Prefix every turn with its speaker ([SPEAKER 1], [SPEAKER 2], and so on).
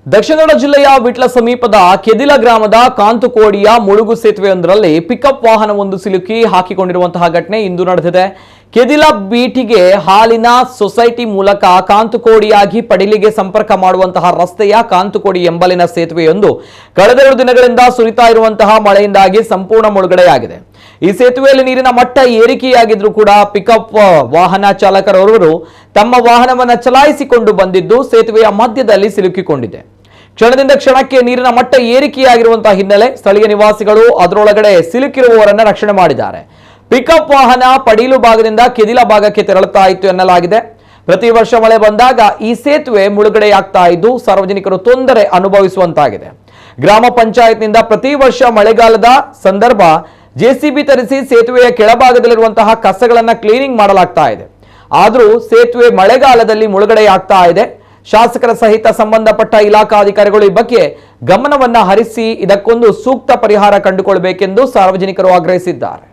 [SPEAKER 1] ದಕ್ಷಿಣ ಕನ್ನಡ ಜಿಲ್ಲೆಯ ವಿಟ್ಲ ಸಮೀಪದ ಕೆದಿಲ ಗ್ರಾಮದ ಕಾಂತುಕೋಡಿಯ ಮುಳುಗು ಸೇತುವೆಯೊಂದರಲ್ಲಿ ಪಿಕಪ್ ವಾಹನವೊಂದು ಸಿಲುಕಿ ಹಾಕಿಕೊಂಡಿರುವಂತಹ ಘಟನೆ ಇಂದು ನಡೆದಿದೆ. ಕೆದಿಲ ಬೀಟಿಗೆ ಹಾಲಿನ ಸೊಸೈಟಿ ಮೂಲಕ ಕಾಂತುಕೋಡಿಯಾಗಿ ಪಡಿಲಿಗೆ ಸಂಪರ್ಕ ಮಾಡುವಂತಹ ರಸ್ತೆಯ ಕಾಂತುಕೋಡಿ ಎಂಬಲಿನ ಸೇತುವೆಯೊಂದು ಕಳೆದ 2 ದಿನಗಳಿಂದ ಸುರಿತಾ ಇರುವಂತಹ ಮಳೆಯಿಂದಾಗಿ ಸಂಪೂರ್ಣ ಮುಳುಗಡೆಯಾಗಿದೆ. ಈ ಸೇತುವೆಯಲ್ಲಿ ನೀರಿನ ಮಟ್ಟ ಏರಿಕೆಯಾಗಿದ್ರೂ ಕೂಡ ಪಿಕಪ್ ವಾಹನ ಚಾಲಕರವರು ತಮ್ಮ ವಾಹನವನ್ನು ಚಲಾಯಿಸಿಕೊಂಡು ಬಂದಿದ್ದು ಸೇತುವೆಯ ಮಧ್ಯದಲ್ಲಿ ಸಿಲುಕಿಕೊಂಡಿದೆ. ಕ್ಷಣದಿಂದ ಕ್ಷಣಕ್ಕೆ ನೀರಿನ ಮಟ್ಟ ಏರಿಕೆಯಾಗಿರುವಂತಹ ಹಿನ್ನೆಲೆ ಸ್ಥಳೀಯ ನಿವಾಸಿಗಳು ಅದರೊಳಗಡೆ ಸಿಲುಕಿರುವವರನ್ನ ರಕ್ಷಣೆ ಮಾಡಿದ್ದಾರೆ. ಪಿಕಪ್ ವಾಹನ ಪಡೀಲು ಭಾಗದಿಂದ ಕೆದಿಲ ಭಾಗಕ್ಕೆ ತೆರಳುತ್ತಾ ಇತ್ತು ಎನ್ನಲಾಗಿದೆ. ಪ್ರತಿ ವರ್ಷ ಮಳೆ ಬಂದಾಗ ಈ ಸೇತುವೆ ಮುಳುಗಡೆಯಾಗ್ತಾ ಇದ್ದು ಸಾರ್ವಜನಿಕರು ತೊಂದರೆ ಅನುಭವಿಸುವಂತಾಗಿದೆ. ಗ್ರಾಮ ಪಂಚಾಯತ್ನಿಂದ ಪ್ರತಿ ವರ್ಷ ಮಳೆಗಾಲದ ಸಂದರ್ಭ ಜೆಸಿಬಿ ತರಿಸಿ ಸೇತುವೆಯ ಕೆಳಭಾಗದಲ್ಲಿರುವಂತಹ ಕಸಗಳನ್ನು ಕ್ಲೀನಿಂಗ್ ಮಾಡಲಾಗ್ತಾ ಇದೆ. ಆದರೂ ಸೇತುವೆ ಮಳೆಗಾಲದಲ್ಲಿ ಮುಳುಗಡೆಯಾಗ್ತಾ ಇದೆ. ಶಾಸಕರ ಸಹಿತ ಸಂಬಂಧಪಟ್ಟ ಇಲಾಖಾಧಿಕಾರಿಗಳು ಈ ಬಗ್ಗೆ ಗಮನವನ್ನ ಹರಿಸಿ ಇದಕ್ಕೊಂದು ಸೂಕ್ತ ಪರಿಹಾರ ಕಂಡುಕೊಳ್ಳಬೇಕೆಂದು ಸಾರ್ವಜನಿಕರು ಆಗ್ರಹಿಸಿದ್ದಾರೆ.